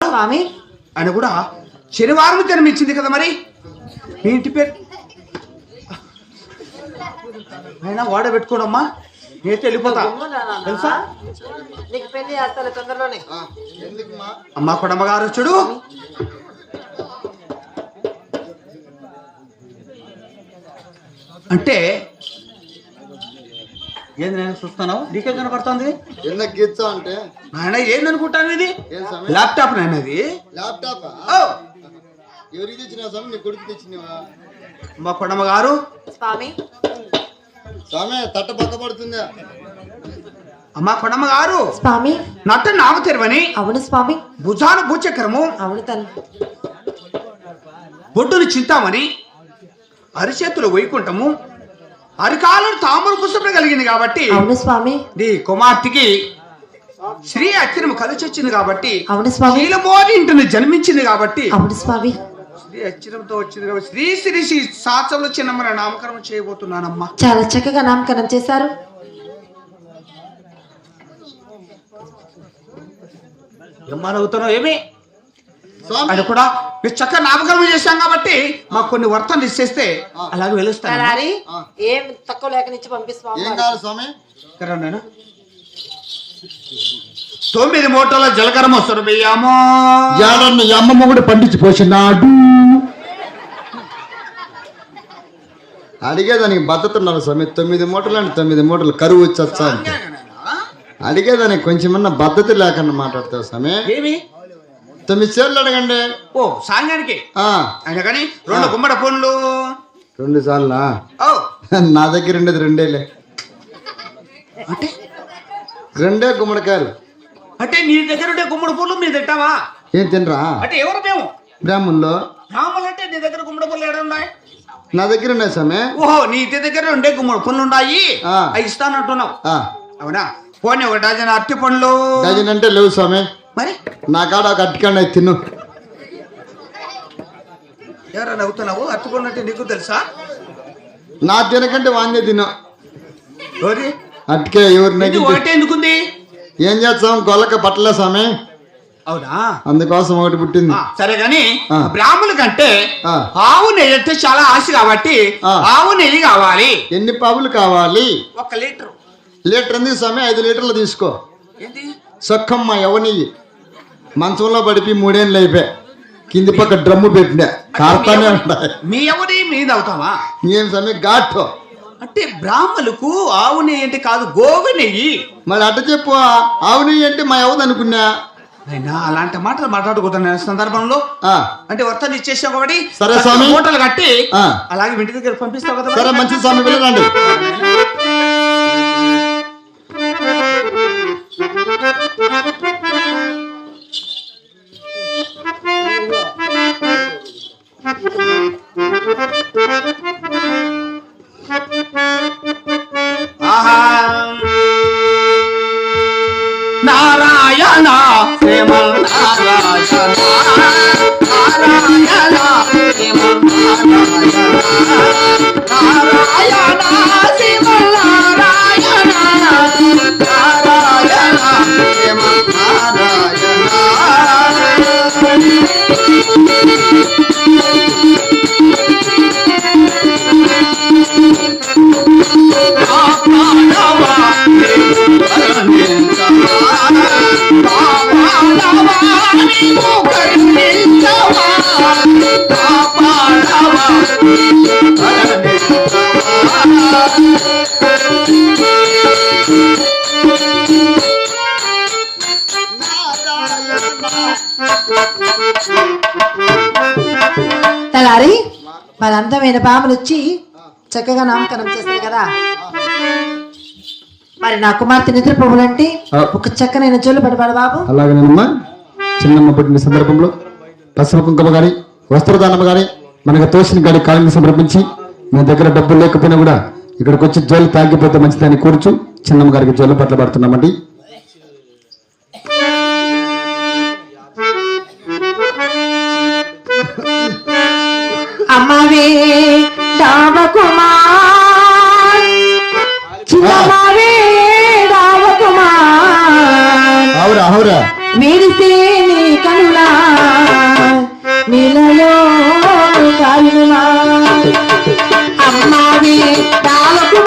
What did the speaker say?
స్వామి ఆయన కూడా శనివారం జన్మించింది కదా, మరి మీ ఇంటి పేరు అయినా వాడ పెట్టుకోడమ్మా, నేనైతే వెళ్ళిపోతా తెలుసా. నీకు పెళ్లి చేస్తారు తొందరలోనే. అమ్మా కొడమ్మగారు చూడు, అంటే ఏంది నేను చూస్తున్నావు, నీకే కనపడుతుంది ఎందుకు గీచ్చా అంటే నాయన ఏందనుకుంటాను, ఇది ల్యాప్టాప్ నాయన, ఇది ల్యాప్టాప్ ఎవరికి తెచ్చినావా స్వామి? నీ కొడుకు తెచ్చినావా? అమ్మా కొడమ్మగారు స్వామి స్వామి తట్ట పక్క పడుతుందా? అమ్మా కొడమ్మగారు స్వామి నట్ట నామ తెరవని, అవును స్వామి, భుజాను భూచక్రము, అవును తండ్రి, బొడ్డును చింతామని, అరిచేతులు వైకుంఠము, అరికాలను తామర పుష్పం కలిగింది కాబట్టి అవును స్వామి, నీ కుమార్తెకి శ్రీ అక్షరము కలిసి వచ్చింది కాబట్టి, అవును స్వామి, శీలమోని ఇంటిని జన్మించింది కాబట్టి, అవును స్వామి, శ్రీ అక్షరంతో వచ్చింది కాబట్టి శ్రీ శ్రీ శ్రీ శాస్త్రంలో చిన్నమ్మని నామకరణం చేయబోతున్నానమ్మా. చాలా చక్కగా నామకరణం చేశారు. ఏమవుతున్నావు ఏమి స్వామి అది కూడా మీరు చక్కగా నామకరణం చేశాం కాబట్టి మాకు కొన్ని వర్తనలు ఇచ్చేస్తే అలాగే వెలుస్తాను. ఏం తక్కువ లేకనిచ్చి పంపిస్తాం. ఏం కావాలి స్వామి? నేను 9 మూటల జలకర మొసరు బియ్యము ఏడన్న అమ్మ మొగుడు పండించి పోసినాడు. అడిగేదానికి భద్రత ఉన్నారు స్వామి. 9 మూటలు అంటే 9 మూటలు కరువు వచ్చా అడిగేదానికి కొంచెమన్నా భద్రత లేకుండా మాట్లాడతావు స్వామి. ఏమి 9 సేర్లు అడగండి. ఓ సాంగానికి ఆయన కానీ 2 గుమ్మడి పండ్లు 2 సార్లా? నా దగ్గర ఉండేది 2లే, అంటే 2 గుమ్మడికాయలు. అంటే నీ దగ్గర ఉండే గుమ్మడి పూలు మీరు తింటావా? ఏం తినరా? అంటే ఎవరు మేము బ్రాహ్మణులు? బ్రాహ్మణులు అంటే నీ దగ్గర గుమ్మడి పూలు ఏడ ఉన్నాయి? నా దగ్గర ఉన్నాయి స్వామి. ఓహో నీ ఇంటి దగ్గర ఉండే గుమ్మడి పనులు ఉన్నాయి, అవి ఇస్తానంటున్నావు అవునా? పోనీ 1 డజన్ అరటి పండ్లు. డజన్ అంటే లేవు స్వామి, మరి నా కాడ ఒక అట్టికండి తిను. ఎవరైనా అవుతున్నావు? అరటి పండ్లు అంటే నీకు తెలుసా? నా తినకంటే వాంగే తిను. ఎవరి అట్టికే ఎవరిని ఒకటే ఎందుకుంది? ఏం చేస్తాం, గొల్లక పట్టలే స్వామి, అవునా? అందుకోసం ఒకటి పుట్టింది. సరే గాని బ్రాహ్మణుల కంటే ఆవు నెయ్యి అంటే చాలా ఆశ కాబట్టి ఆవు నెయ్యి కావాలి. ఎన్ని పావులు కావాలి? 1 లీటర్. లీటర్ ఎందుకు స్వామి? 5 లీటర్లు తీసుకో. ఏంటి సొక్కమ్మ ఎవని మంచంలో పడిపి 3 ఏళ్ళు అయిపోయా, కింది పక్క డ్రమ్ము పెట్టినా కారుతానే ఉంటాయి. మీ ఎవరి మీద అవుతావా? ఏం స్వామి ఘాటు అంటే బ్రాహ్మణులకు ఆవు నెయ్యి అంటే కాదు, గోవు నెయ్యి. మరి అట్ట చెప్పు. ఆవు నెయ్యి అంటే మా ఎవరు అనుకున్నా. అయినా అలాంటి మాటలు మాట్లాడుకుంటున్నా సందర్భంలో అంటే వర్తలు ఇచ్చేసాం కాబట్టి సరే స్వామి, మూటలు కట్టి అలాగే ఇంటి దగ్గర పంపిస్తావు కదా. సరే మంచి స్వామి, వెళ్ళండి. నారాయణ శ్రీమన్ నారాయణ నారాయణ శ్రీమన్ నారాయణ నారాయణ శ్రీమన్ నారాయణ నారాయణ శ్రీమన్ తలారి మరి అందమైన పాములు వచ్చి చక్కగా నామకరణం చేస్తారు కదా. మరి నా కుమార్తె నిద్రపోవాలంటే ఒక చక్కనైన జోలు పడబాడు బాబు. అలాగేనమ్మా. చిన్నమ్మ పుట్టిన సందర్భంలో పసుపు కుంకుమ గాని వస్త్రదానం గాని మనకు తోసిన గాడి కాళ్ళని సమర్పించి మన దగ్గర డబ్బులు లేకపోయినా కూడా ఇక్కడికి వచ్చి జోలు తాగిపోతే మంచిదని కూర్చు చిన్నమ్మ గారికి జోలు పట్ల పడుతున్నామండి. అమ్మవే రామకుమార్, చిన్నమ్మవే రామకుమార్, అవురా మెరిసే నీ కనులా నీలలో